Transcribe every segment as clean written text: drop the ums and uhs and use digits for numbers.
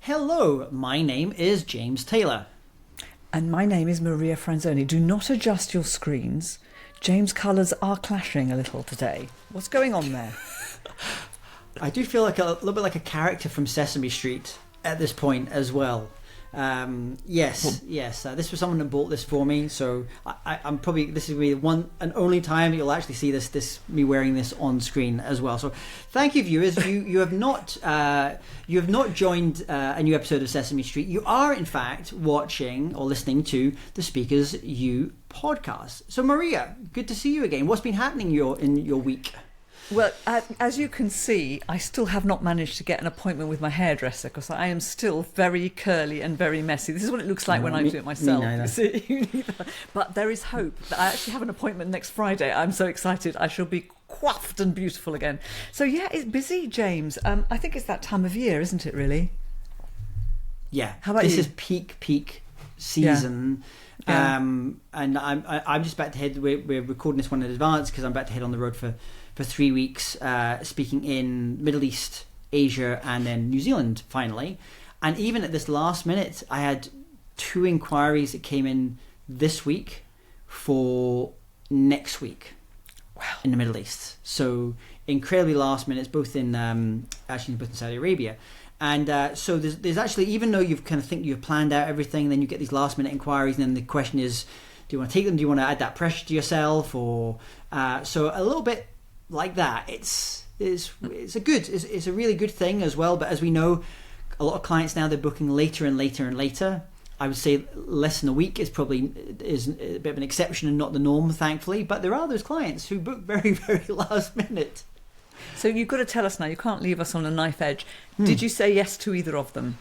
Hello, my name is James Taylor. And my name is Maria Franzoni. Do not adjust your screens. James' colours are clashing a little today. What's going on there? I do feel like a little bit like a character from Sesame Street at this point as well. Yes. This was someone that bought this for me, so I'm probably, this is the one and only time you'll actually see this me wearing this on screen as well. So thank you, viewers. You have not joined a new episode of Sesame Street. You are in fact watching or listening to the SpeakersU Podcast. So Maria, good to see you again. What's been happening in your week? Well, as you can see, I still have not managed to get an appointment with my hairdresser because I am still very curly and very messy. This is what it looks like when I do it myself. But there is hope. I actually have an appointment next Friday. I'm so excited. I shall be coiffed and beautiful again. So yeah, it's busy, James. I think it's that time of year, isn't it, really? Yeah. How about you? This is peak season. Yeah. And I'm just about to head. We're recording this one in advance because I'm about to head on the road for 3 weeks, speaking in Middle East, Asia, and then New Zealand finally. And even at this last minute, I had 2 inquiries that came in this week for next week. Wow. In the Middle East. So incredibly last minutes, both in Saudi Arabia. And so there's actually, even though you've kind of think you've planned out everything, then you get these last minute inquiries, and then the question is, do you want to take them? Do you want to add that pressure to yourself? Or so a little bit like that. It's a really good thing as well. But as we know, a lot of clients now, they're booking later and later and later. I would say less than a week is probably a bit of an exception and not the norm, thankfully. But there are those clients who book very, very last minute. So you've got to tell us now. You can't leave us on a knife edge. Did you say yes to either of them?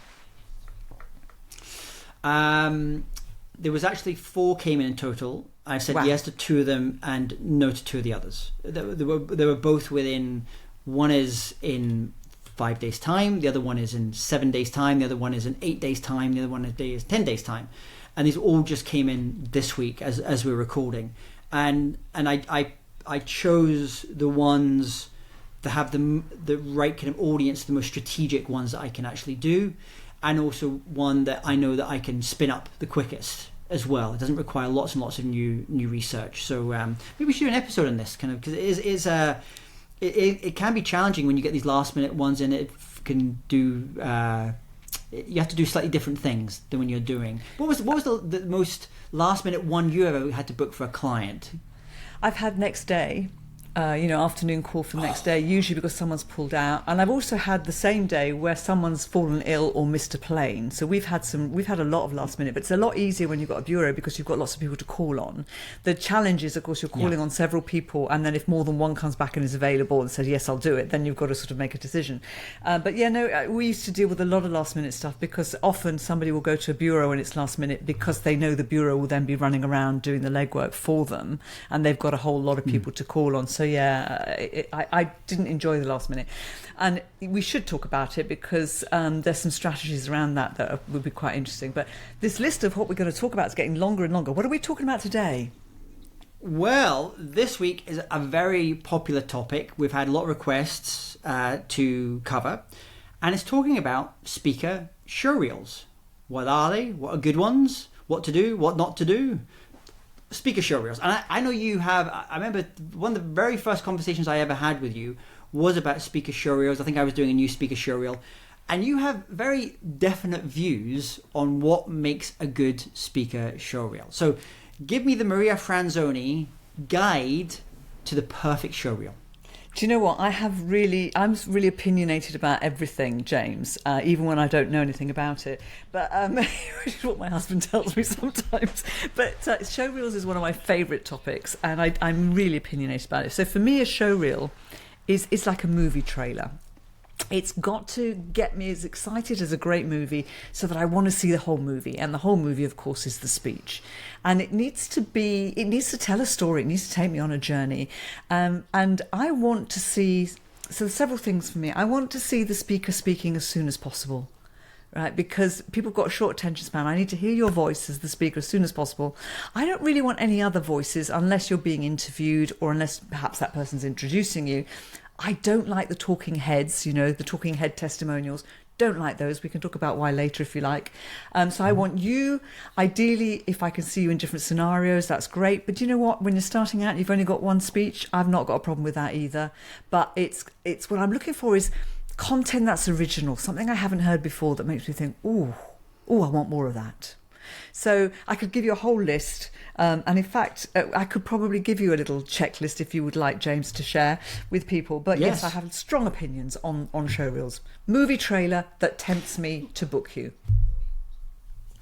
There was actually 4 came in total. I said Wow. yes to 2 of them and no to 2 of the others. They were both within. One is in 5 days' time. The other one is in 7 days' time. The other one is in 8 days' time. The other one is 10 days' time. And these all just came in this week as we're recording. And I chose the ones that have the right kind of audience, the most strategic ones that I can actually do, and also one that I know that I can spin up the quickest as well. It doesn't require lots and lots of new research. So maybe we should do an episode on this kind of, because it can be challenging when you get these last minute ones, and it can do you have to do slightly different things than when you're doing. What was the most last minute one you ever had to book for a client? I've had next day. Afternoon call for the next day, usually because someone's pulled out. And I've also had the same day where someone's fallen ill or missed a plane. So we've had a lot of last minute, but it's a lot easier when you've got a bureau because you've got lots of people to call on. The challenge is, of course, you're calling on several people, and then if more than one comes back and is available and says, yes, I'll do it, then you've got to sort of make a decision. We used to deal with a lot of last minute stuff because often somebody will go to a bureau and it's last minute because they know the bureau will then be running around doing the legwork for them, and they've got a whole lot of people to call on. So I didn't enjoy the last minute, and we should talk about it because there's some strategies around that would be quite interesting. But this list of what we're going to talk about is getting longer and longer. What are we talking about today? Well, this week is a very popular topic. We've had a lot of requests to cover, and it's talking about speaker showreels. What are they? What are good ones? What to do? What not to do? Speaker showreels. And I know you have. I remember one of the very first conversations I ever had with you was about speaker showreels. I think I was doing a new speaker showreel, and you have very definite views on what makes a good speaker showreel. So give me the Maria Franzoni guide to the perfect showreel. Do you know what? I'm really opinionated about everything, James, even when I don't know anything about it. But which is what my husband tells me sometimes. But showreels is one of my favourite topics, and I'm really opinionated about it. So for me, a showreel is like a movie trailer. It's got to get me as excited as a great movie so that I want to see the whole movie. And the whole movie, of course, is the speech. And it needs to tell a story. It needs to take me on a journey. And I want to see, so there's several things for me. I want to see the speaker speaking as soon as possible. Right, because people have got a short attention span. I need to hear your voice as the speaker as soon as possible. I don't really want any other voices unless you're being interviewed or unless perhaps that person's introducing you. I don't like the talking heads, the talking head testimonials. Don't like those. We can talk about why later if you like. So I want you, ideally, if I can see you in different scenarios, that's great. But you know what? When you're starting out, you've only got one speech. I've not got a problem with that either. But it's what I'm looking for is content that's original, something I haven't heard before that makes me think, oh, I want more of that. So I could give you a whole list. And in fact, I could probably give you a little checklist if you would like, James, to share with people. But yes I have strong opinions on Showreels. Movie trailer that tempts me to book you.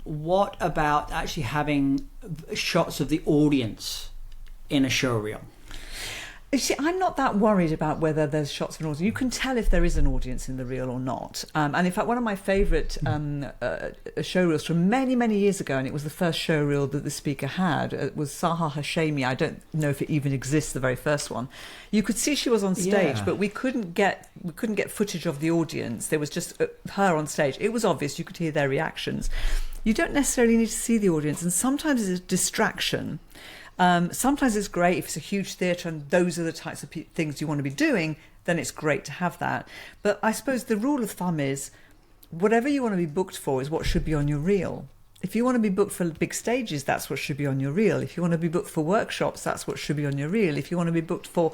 What about actually having shots of the audience in a showreel? You see, I'm not that worried about whether there's shots of an audience. You can tell if there is an audience in the reel or not. And in fact, one of my favourite showreels from many, many years ago, and it was the first showreel that the speaker had, was Saha Hashemi. I don't know if it even exists, the very first one. You could see she was on stage, but we couldn't get footage of the audience. There was just her on stage. It was obvious. You could hear their reactions. You don't necessarily need to see the audience, and sometimes it's a distraction. Sometimes it's great if it's a huge theatre and those are the types of things you want to be doing, then it's great to have that. But I suppose the rule of thumb is whatever you want to be booked for is what should be on your reel. If you want to be booked for big stages, that's what should be on your reel. If you want to be booked for workshops, that's what should be on your reel. If you want to be booked for,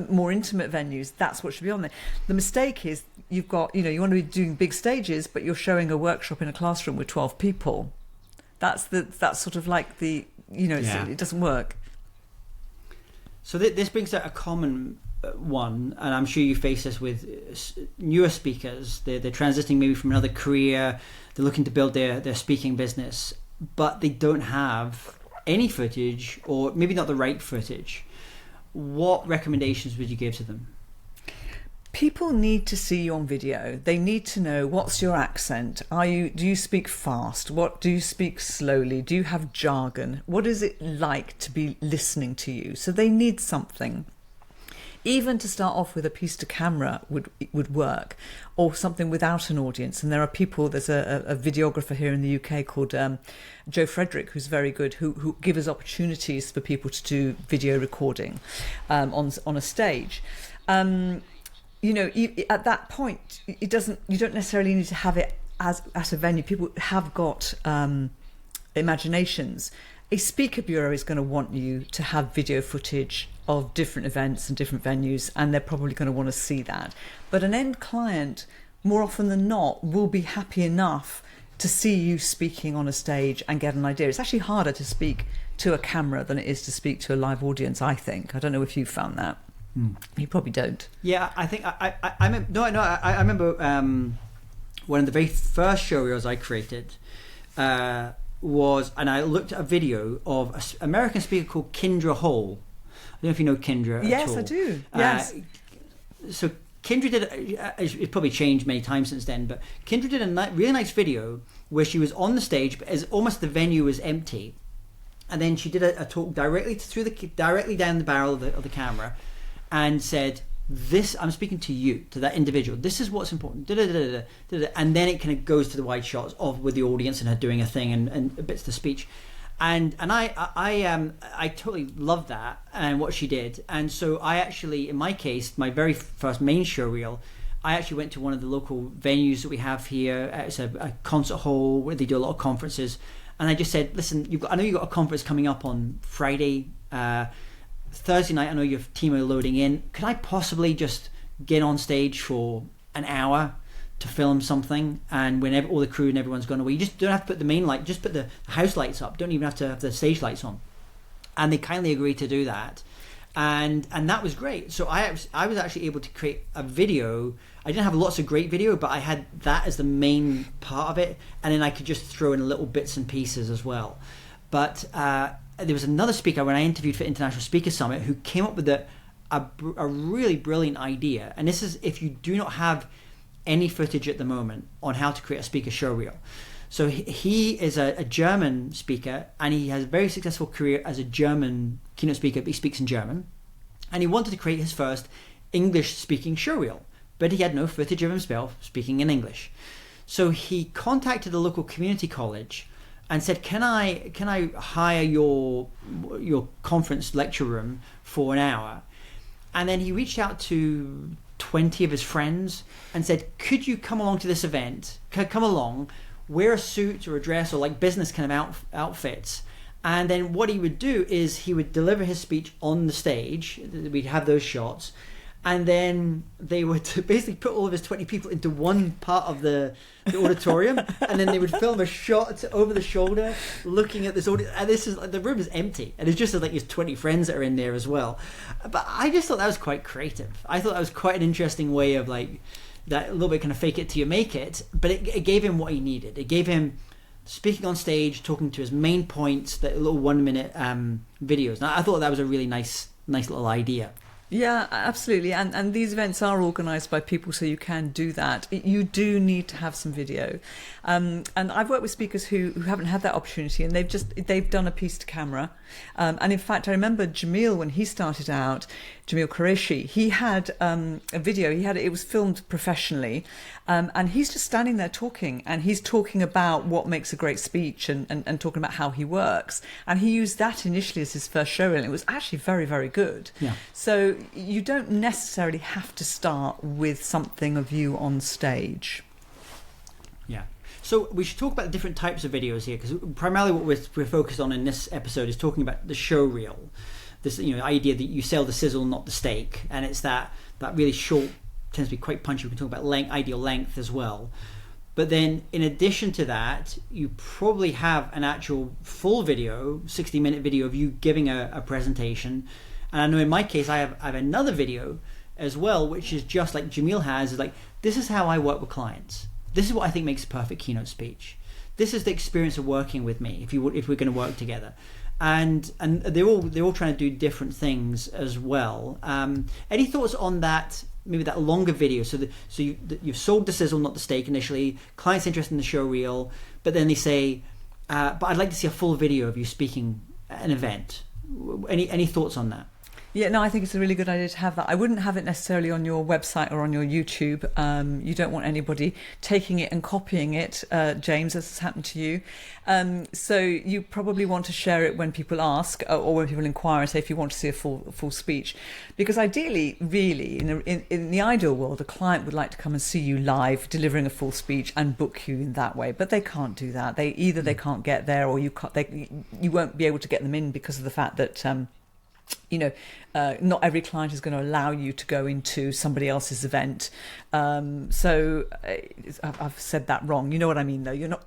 more intimate venues, that's what should be on there. The mistake is you want to be doing big stages, but you're showing a workshop in a classroom with 12 people. That's sort of like the... it doesn't work. So this brings out a common one, and I'm sure you face this with newer speakers. They're transitioning maybe from another career. They're looking to build their speaking business, but they don't have any footage, or maybe not the right footage. What recommendations would you give to them? People need to see you on video. They need to know, what's your accent? Do you speak fast? What do you speak slowly? Do you have jargon? What is it like to be listening to you? So they need something. Even to start off with, a piece to camera would work, or something without an audience. And there are people, there's a videographer here in the UK called Joe Frederick, who's very good, who give us opportunities for people to do video recording on a stage. At that point, you don't necessarily need to have it as at a venue. People have got imaginations. A speaker bureau is going to want you to have video footage of different events and different venues, and they're probably going to want to see that. But an end client, more often than not, will be happy enough to see you speaking on a stage and get an idea. It's actually harder to speak to a camera than it is to speak to a live audience, I think. I don't know if you've found that. You probably don't. Yeah, I think I remember one of the very first showreels I created was, and I looked at a video of an American speaker called Kendra Hall. I don't know if you know Kendra. Yes, at all. I do. Yes. So Kendra did. It's probably changed many times since then, but Kendra did a really nice video where she was on the stage, but as almost the venue was empty, and then she did a talk directly down the barrel of the camera. And said, "This, I'm speaking to you, to that individual. This is what's important." And then it kind of goes to the wide shots with the audience and her doing a thing and bits of the speech, and I totally loved that and what she did. And so I actually, in my case, my very first main showreel, I actually went to one of the local venues that we have here. It's a concert hall where they do a lot of conferences, and I just said, "Listen, I know you've got a conference coming up on Friday. Thursday night, I know your team are loading in. Could I possibly just get on stage for an hour to film something? And when all the crew and everyone's gone away, you just don't have to put the main light, just put the house lights up. Don't even have to have the stage lights on." And they kindly agreed to do that, and that was great. So I was actually able to create a video. I didn't have lots of great video, but I had that as the main part of it, and then I could just throw in little bits and pieces as well. But there was another speaker when I interviewed for International Speaker Summit who came up with a really brilliant idea. And this is if you do not have any footage at the moment on how to create a speaker showreel. So he is a German speaker, and he has a very successful career as a German keynote speaker, but he speaks in German. And he wanted to create his first English-speaking showreel, but he had no footage of himself speaking in English. So he contacted a local community college and said, can I hire your conference lecture room for an hour? And then he reached out to 20 of his friends and said, could you come along to this event? Come along, wear a suit or a dress or like business kind of outfits. And then what he would do is he would deliver his speech on the stage. We'd have those shots. And then they would basically put all of his 20 people into one part of the auditorium, and then they would film a shot over the shoulder, looking at this audience. And this is the room is empty, and it's just like his 20 friends that are in there as well. But I just thought that was quite creative. I thought that was quite an interesting way of like that, a little bit kind of fake it till you make it. But it gave him what he needed. It gave him speaking on stage, talking to his main points, that little 1 minute videos. And I thought that was a really nice little idea. Yeah, absolutely. And these events are organised by people, so you can do that. You do need to have some video. And I've worked with speakers who haven't had that opportunity, and they've done a piece to camera. And in fact, I remember Jamil, when he started out, Jamil Qureshi, he had a video. It was filmed professionally, and he's just standing there talking, and he's talking about what makes a great speech and talking about how he works. And he used that initially as his first showreel, and it was actually very, very good. Yeah. So you don't necessarily have to start with something of you on stage. Yeah. So we should talk about the different types of videos here, because primarily what we're focused on in this episode is talking about the showreel. This idea that you sell the sizzle, not the steak, and it's that really short, tends to be quite punchy. We can talk about ideal length as well. But then in addition to that, you probably have an actual full video, 60-minute video of you giving a presentation. And I know in my case, I have another video as well, which is just like Jamil has, is like, this is how I work with clients. This is what I think makes a perfect keynote speech. This is the experience of working with me if we're going to work together. And they're all trying to do different things as well. Any thoughts on that? Maybe that longer video. So you've sold the sizzle, not the steak initially. Clients interested in the show reel, but then they say, "But I'd like to see a full video of you speaking at an event." Any thoughts on that? Yeah, no, I think it's a really good idea to have that. I wouldn't have it necessarily on your website or on your YouTube. You don't want anybody taking it and copying it, James, as has happened to you. So you probably want to share it when people ask or when people inquire and say if you want to see a full speech. Because ideally, really, in the ideal world, a client would like to come and see you live delivering a full speech and book you in that way. But they can't do that. They can't get there, or you won't be able to get them in because of the fact that not every client is going to allow you to go into somebody else's event. So I've said that wrong. You know what I mean, though.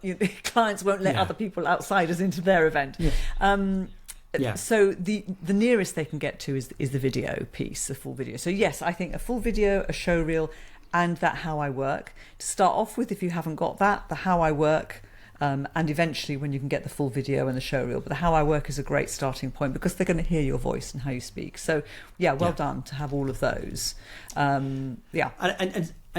Clients won't let other people outsiders into their event. Yeah. So the nearest they can get to is the video piece, the full video. So yes, I think a full video, a show reel, and that how I work. To start off with, if you haven't got that, the how I work. And eventually when you can get the full video and the show reel. But the how I work is a great starting point because they're going to hear your voice and how you speak. So well done to have all of those. And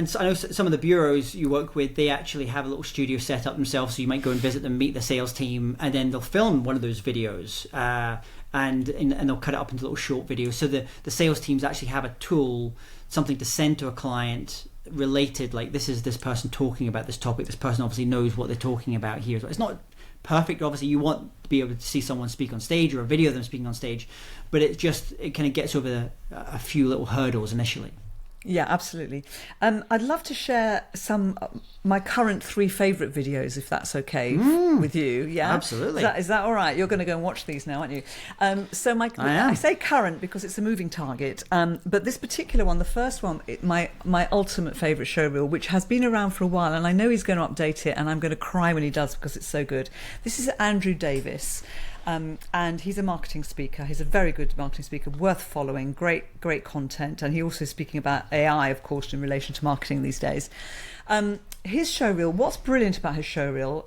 so I know some of the bureaus you work with, they actually have a little studio set up themselves. So you might go and visit them, meet the sales team, and then they'll film one of those videos and they'll cut it up into little short videos. So the sales teams actually have a tool, something to send to a client related, like this is this person talking about this topic. This person obviously knows what they're talking about here. So it's not perfect. Obviously, you want to be able to see someone speak on stage or a video of them speaking on stage, but it kind of gets over a few little hurdles initially. Yeah, absolutely. I'd love to share some my current 3 favourite videos, if that's okay with you. Yeah, absolutely. Is that all right? You're going to go and watch these now, aren't you? I say current because it's a moving target. But this particular one, the first one, my ultimate favourite show reel, which has been around for a while, and I know he's going to update it, and I'm going to cry when he does because it's so good. This is Andrew Davis. And he's a marketing speaker. He's a very good marketing speaker, worth following, great content. And he also is speaking about AI, of course, in relation to marketing these days. His showreel, what's brilliant about his showreel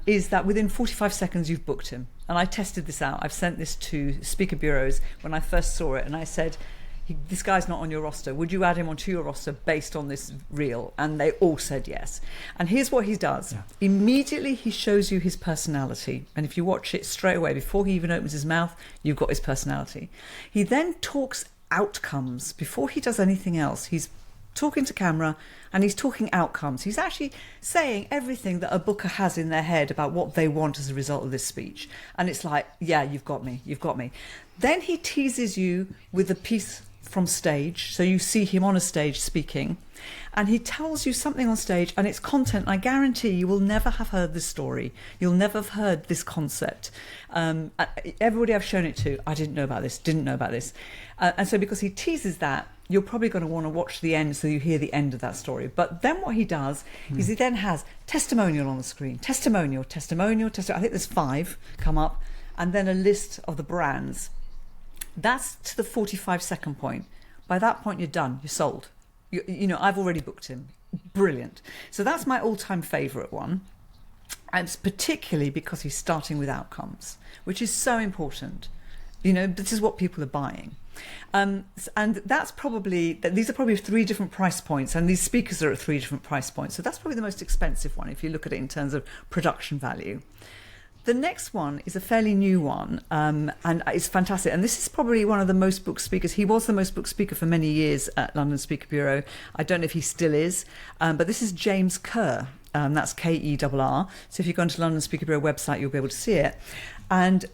is that within 45 seconds you've booked him. And I tested this out. I've sent this to speaker bureaus when I first saw it, and I said, this guy's not on your roster. Would you add him onto your roster based on this reel? And they all said yes. And here's what he does. Yeah. Immediately he shows you his personality. And if you watch it straight away, before he even opens his mouth, you've got his personality. He then talks outcomes. Before he does anything else, he's talking to camera and he's talking outcomes. He's actually saying everything that a booker has in their head about what they want as a result of this speech. And it's like, yeah, you've got me. Then he teases you with a piece from stage. So you see him on a stage speaking, and he tells you something on stage, and it's content. I guarantee you will never have heard this story. You'll never have heard this concept. Everybody I've shown it to, I didn't know about this, didn't know about this. And so because he teases that, you're probably going to want to watch the end so you hear the end of that story. But then what he does is he then has testimonial on the screen. Testimonial. I think there's 5 come up. And then a list of the brands. That's to the 45-second point. By that point, you're done. You're sold. You know, I've already booked him. Brilliant. So that's my all-time favourite one. And it's particularly because he's starting with outcomes, which is so important. You know, this is what people are buying. And that's probably, these are probably 3 different price points, and these speakers are at 3 different price points. So that's probably the most expensive one if you look at it in terms of production value. The next one is a fairly new one, and it's fantastic. And this is probably one of the most booked speakers. He was the most booked speaker for many years at London Speaker Bureau. I don't know if he still is, but this is James Kerr. That's Kerr. So if you go onto London Speaker Bureau website, you'll be able to see it. And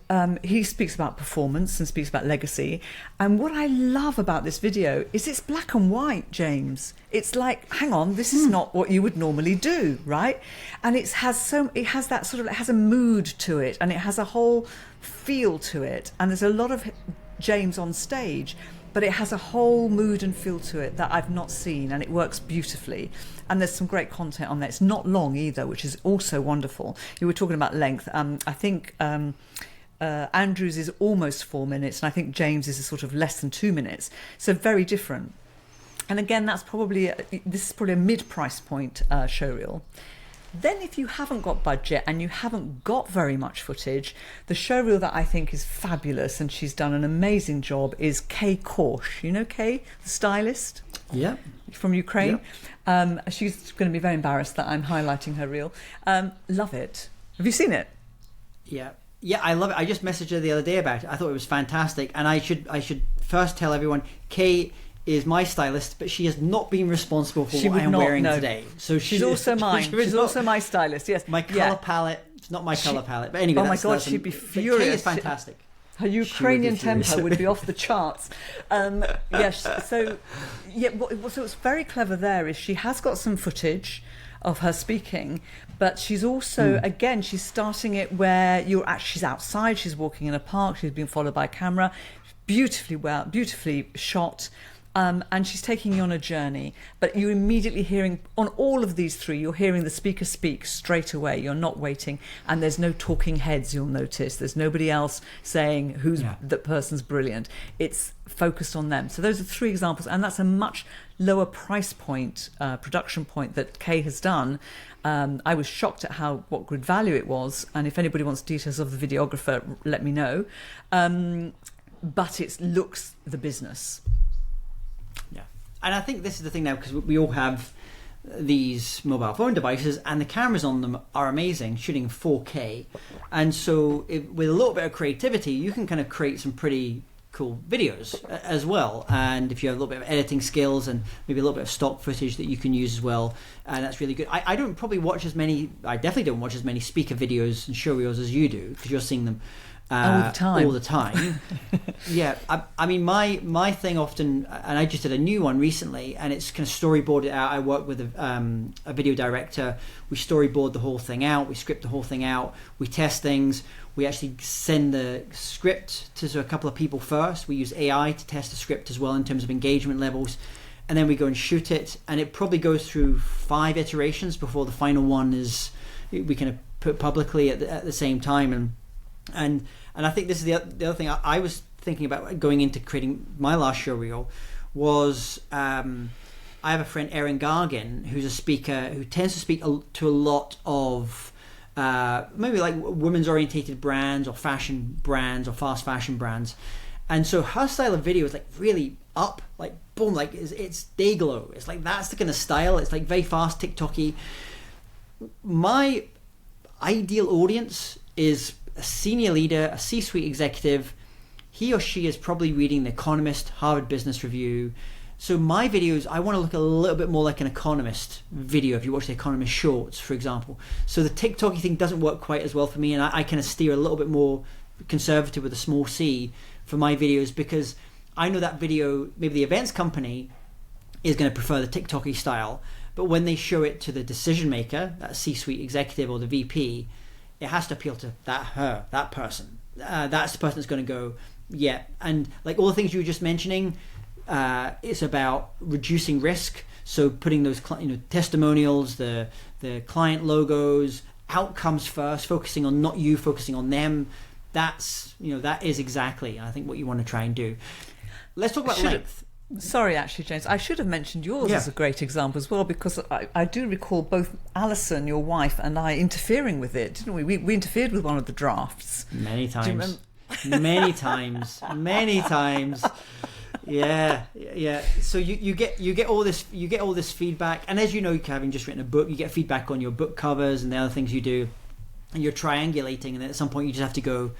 he speaks about performance and speaks about legacy. And what I love about this video is it's black and white, James. It's like, hang on, this is not what you would normally do, right? And it has a mood to it, and it has a whole feel to it. And there's a lot of James on stage, but it has a whole mood and feel to it that I've not seen, and it works beautifully. And there's some great content on there. It's not long either, which is also wonderful. You were talking about length. I think Andrew's is almost 4 minutes, and I think James is a sort of less than 2 minutes. So very different. And again, this is probably a mid-price point showreel. Then if you haven't got budget and you haven't got very much footage, the showreel that I think is fabulous, and she's done an amazing job, is Kay Korsh. You know Kay, the stylist? Yeah. From Ukraine. Yeah. She's going to be very embarrassed that I'm highlighting her reel. Love it. Have you seen it? Yeah. Yeah, I love it. I just messaged her the other day about it. I thought it was fantastic. And I should first tell everyone, Kay is my stylist, but she has not been responsible for what I am wearing today. So she's also mine. She's also my stylist. Yes, my color palette. It's not my color palette, but anyway. Oh my God, she'd be furious. Kay is fantastic. Her Ukrainian temper would be off the charts. Yes. So what's very clever there is she has got some footage of her speaking, but she's also again she's starting it where she's outside. She's walking in a park. She's being followed by a camera, beautifully shot. And she's taking you on a journey, but you're immediately hearing, on all of these 3, you're hearing the speaker speak straight away. You're not waiting, and there's no talking heads, you'll notice. There's nobody else saying that person's brilliant. It's focused on them. So those are 3 examples, and that's a much lower price point, production point that Kay has done. I was shocked at what good value it was, and if anybody wants details of the videographer, let me know. But it looks the business. Yeah, and I think this is the thing now, because we all have these mobile phone devices, and the cameras on them are amazing, shooting 4K. And so with a little bit of creativity, you can kind of create some pretty cool videos as well. And if you have a little bit of editing skills and maybe a little bit of stock footage that you can use as well, and that's really good. I definitely don't watch as many speaker videos and showreels as you do, because you're seeing them all the time. Yeah, I mean, my thing often, and I just did a new one recently, and it's kind of storyboarded out. I work with a video director. We storyboard the whole thing out. We script the whole thing out. We test things. We actually send the script to a couple of people first. We use AI to test the script as well in terms of engagement levels. And then we go and shoot it. And it probably goes through 5 iterations before the final one we kind of put publicly at the same time. And I think this is the other thing I was thinking about going into creating my last showreel was I have a friend, Erin Gargan, who's a speaker who tends to speak to a lot of maybe like women's orientated brands or fashion brands or fast fashion brands. And so her style of video is like really up, like boom, like it's day glow. It's like that's the kind of style. It's like very fast, TikTok-y. My ideal audience is a senior leader, a C-suite executive. He or she is probably reading The Economist, Harvard Business Review. So my videos, I want to look a little bit more like an Economist video, if you watch The Economist shorts, for example. So the TikTok-y thing doesn't work quite as well for me, and I kind of steer a little bit more conservative with a small c for my videos, because I know that video, maybe the events company is going to prefer the TikTok-y style, but when they show it to the decision maker, that C-suite executive or the VP, it has to appeal to that person. That's the person that's going to go, yeah. And like all the things you were just mentioning, it's about reducing risk. So putting those testimonials, the client logos, outcomes first, focusing on not you, focusing on them. That is exactly, I think, what you want to try and do. Let's talk about length. Sorry, actually, James, I should have mentioned yours as a great example as well, because I do recall both Alison, your wife, and I interfering with it, didn't we? We interfered with one of the drafts. Many times. Many times. Yeah. So you get all this feedback, and as you know, having just written a book, you get feedback on your book covers and the other things you do, and you're triangulating, and then at some point you just have to go,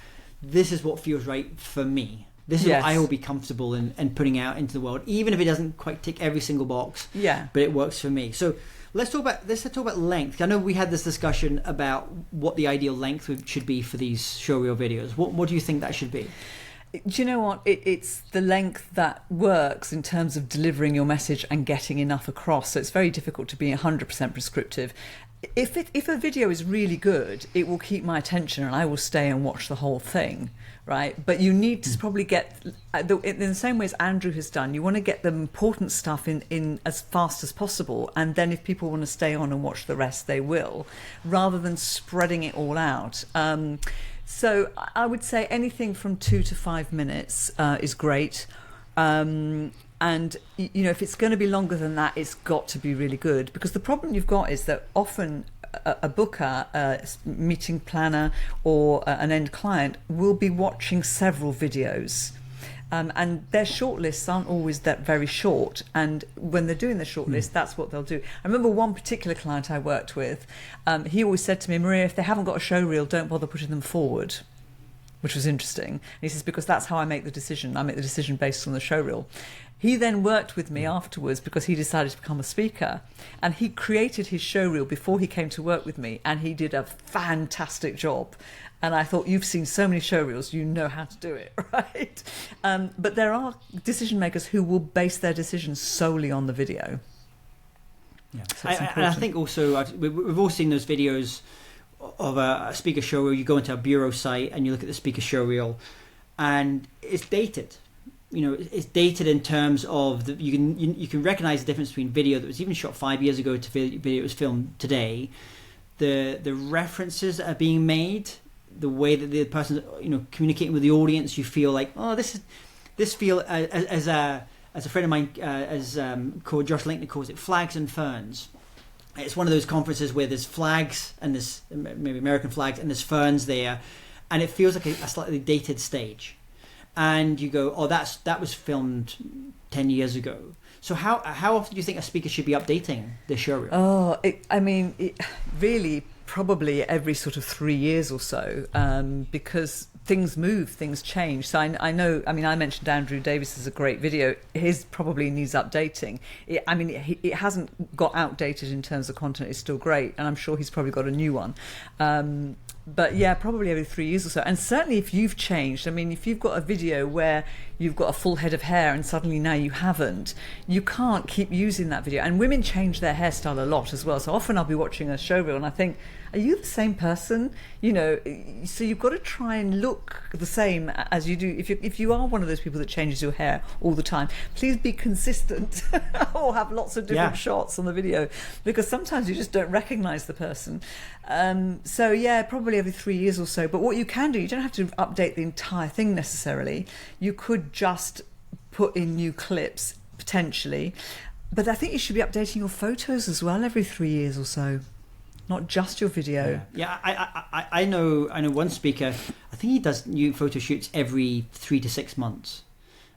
this is what feels right for me. This is what I will be comfortable in putting out into the world, even if it doesn't quite tick every single box. Yeah. But it works for me. So let's talk about length. I know we had this discussion about what the ideal length should be for these showreel videos. What do you think that should be? Do you know what? It's the length that works in terms of delivering your message and getting enough across. So it's very difficult to be 100% prescriptive. If a video is really good, it will keep my attention and I will stay and watch the whole thing, right? But you need to probably get, in the same way as Andrew has done, you want to get the important stuff in as fast as possible, and then if people want to stay on and watch the rest, they will, rather than spreading it all out. So I would say anything from 2 to 5 minutes is great. And, if it's going to be longer than that, it's got to be really good. Because the problem you've got is that often a booker, a meeting planner, or an end client will be watching several videos. And their shortlists aren't always that very short. And when they're doing the shortlist, that's what they'll do. I remember one particular client I worked with, he always said to me, Maria, if they haven't got a showreel, don't bother putting them forward, which was interesting. And he says, because that's how I make the decision. I make the decision based on the showreel. He then worked with me afterwards because he decided to become a speaker, and he created his showreel before he came to work with me, and he did a fantastic job. And I thought, you've seen so many showreels, you know how to do it, right? But there are decision makers who will base their decisions solely on the video. Yeah, so I think also we've all seen those videos of a speaker showreel. You go into a bureau site and you look at the speaker showreel, and it's dated. It's dated in terms of you can recognize the difference between video that was even shot 5 years ago to video that was filmed today. The references that are being made, the way that the person communicating with the audience, you feel like, oh, this feel as a friend of mine called Josh Linkner calls it, flags and ferns. It's one of those conferences where there's flags and there's maybe American flags and there's ferns there, and it feels like a slightly dated stage. And you go, oh, that was filmed 10 years ago. So how often do you think a speaker should be updating their showreel? Oh, really probably every sort of 3 years or so, because things move, things change. So I know, I mentioned Andrew Davis is a great video. His probably needs updating. It hasn't got outdated in terms of content. It's still great, and I'm sure he's probably got a new one. But yeah, probably every 3 years or so. And certainly if you've changed, if you've got a video where you've got a full head of hair and suddenly now you haven't, you can't keep using that video. And women change their hairstyle a lot as well. So often I'll be watching a showreel and I think, are you the same person? So you've got to try and look the same as you do. If you are one of those people that changes your hair all the time, please be consistent or have lots of different shots on the video, because sometimes you just don't recognize the person. So yeah, probably every 3 years or so. But what you can do, you don't have to update the entire thing necessarily. You could just put in new clips potentially. But I think you should be updating your photos as well every 3 years or so. Not just your video. Yeah, I know one speaker, I think he does new photo shoots every 3 to 6 months.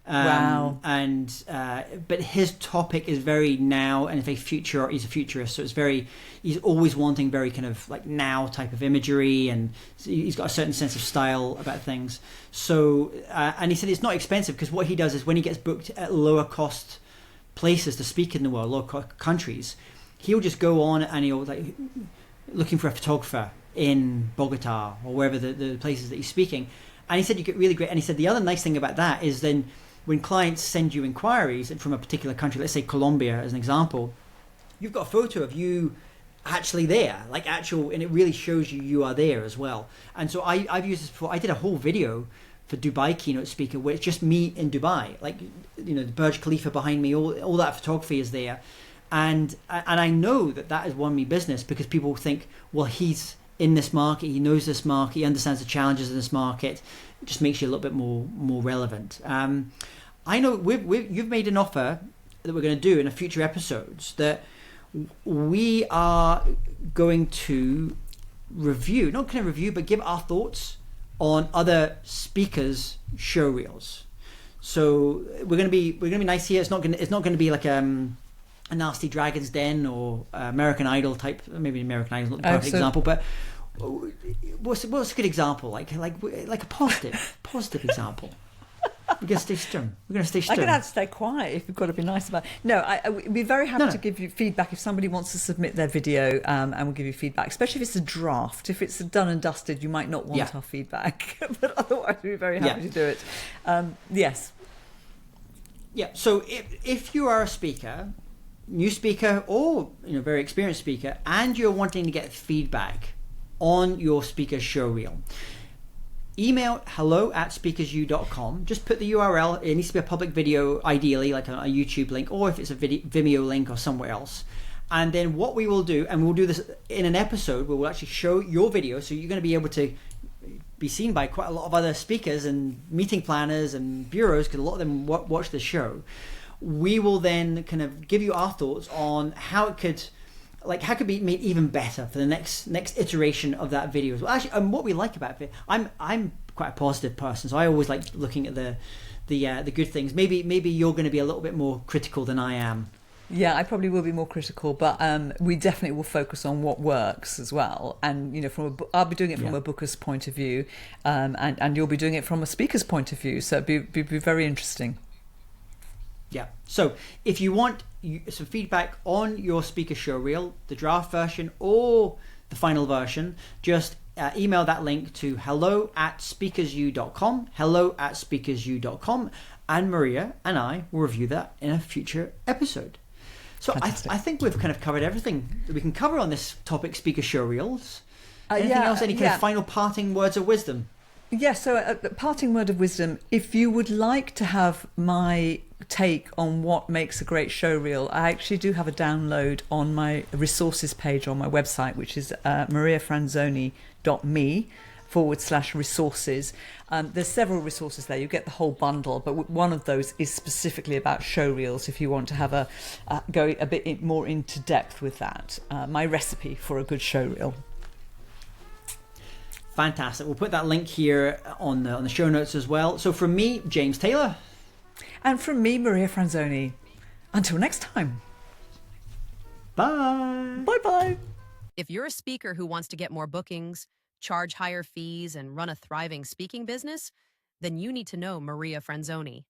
Wow. But his topic is very now and very future. He's a futurist, so he's always wanting very kind of like now type of imagery, and he's got a certain sense of style about things. So, and he said it's not expensive, because what he does is when he gets booked at lower cost places to speak in the world, lower cost countries, he'll just go on and he'll looking for a photographer in Bogota or wherever the places that he's speaking. And he said you get really great. And he said the other nice thing about that is then when clients send you inquiries from a particular country, let's say Colombia as an example, you've got a photo of you actually there, like actual, and it really shows you are there as well. And so I've used this before. I did a whole video for Dubai keynote speaker where it's just me in Dubai, like, you know, the Burj Khalifa behind me, all that photography is there. And I know that has won me business because people think, well, he's in this market, he knows this market, he understands the challenges in this market. It just makes you a little bit more relevant. I know you've made an offer that we're going to do in a future episodes that we are going to review, not going to review, but give our thoughts on other speakers' showreels. So we're going to be nice here. It's not going to be like a nasty Dragon's Den or American Idol type. Maybe American Idol is not the perfect example, but what's a good example? Like a positive example. We're going to stay stern. I'm going to have to stay quiet if you've got to be nice about it. No, we'd be very happy to give you feedback if somebody wants to submit their video, and we'll give you feedback, especially if it's a draft. If it's done and dusted, you might not want our feedback, but otherwise we'd be very happy to do it. Yes. Yeah, so if you are a speaker, new speaker or very experienced speaker, and you're wanting to get feedback on your speaker showreel, email hello@speakersu.com. Just put the URL. It needs to be a public video, ideally like a YouTube link, or if it's a Vimeo link or somewhere else. And then what we will do, and we'll do this in an episode where we'll actually show your video, so you're going to be able to be seen by quite a lot of other speakers and meeting planners and bureaus, because a lot of them watch the show. We will then kind of give you our thoughts on how it could be made even better for the next iteration of that video as well. Actually, and what we like about it, I'm quite a positive person, so I always like looking at the good things. Maybe you're going to be a little bit more critical than I am. Yeah, I probably will be more critical, but we definitely will focus on what works as well. And I'll be doing it from a booker's point of view, and you'll be doing it from a speaker's point of view. So it'd be very interesting. Yeah. So if you want some feedback on your speaker showreel, the draft version or the final version, just email that link to hello@speakersu.com, hello@speakersu.com, and Maria and I will review that in a future episode. So I think we've kind of covered everything that we can cover on this topic, speaker showreels. Anything else? Any kind of final parting words of wisdom? Yes, so a parting word of wisdom. If you would like to have my take on what makes a great showreel, I actually do have a download on my resources page on my website, which is mariafranzoni.me/resources. There's several resources there. You get the whole bundle, but one of those is specifically about showreels if you want to have go a bit more into depth with that. My recipe for a good showreel. Fantastic. We'll put that link here on the show notes as well. So from me, James Taylor. And from me, Maria Franzoni. Until next time. Bye. Bye-bye. If you're a speaker who wants to get more bookings, charge higher fees, and run a thriving speaking business, then you need to know Maria Franzoni.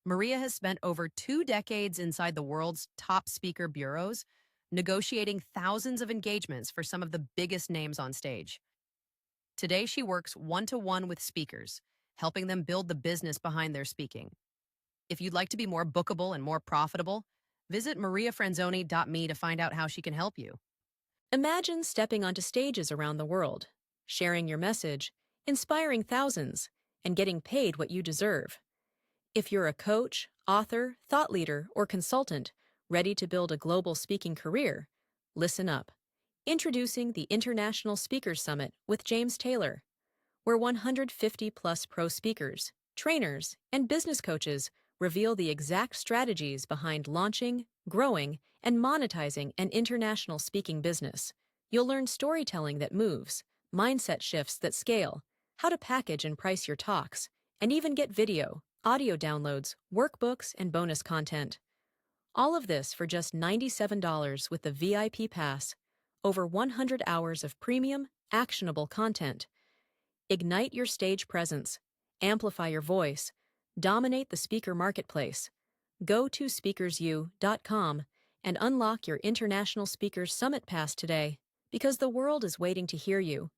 Maria has spent over 2 decades inside the world's top speaker bureaus, negotiating thousands of engagements for some of the biggest names on stage. Today, she works one-to-one with speakers, helping them build the business behind their speaking. If you'd like to be more bookable and more profitable, visit mariafranzoni.me to find out how she can help you. Imagine stepping onto stages around the world, sharing your message, inspiring thousands, and getting paid what you deserve. If you're a coach, author, thought leader, or consultant ready to build a global speaking career, listen up. Introducing the International Speakers Summit with James Taylor, where 150-plus pro speakers, trainers, and business coaches reveal the exact strategies behind launching, growing, and monetizing an international speaking business. You'll learn storytelling that moves, mindset shifts that scale, how to package and price your talks, and even get video, audio downloads, workbooks, and bonus content. All of this for just $97 with the VIP Pass. Over 100 hours of premium, actionable content. Ignite your stage presence, amplify your voice, dominate the speaker marketplace. Go to SpeakersU.com and unlock your International Speakers Summit Pass today, because the world is waiting to hear you.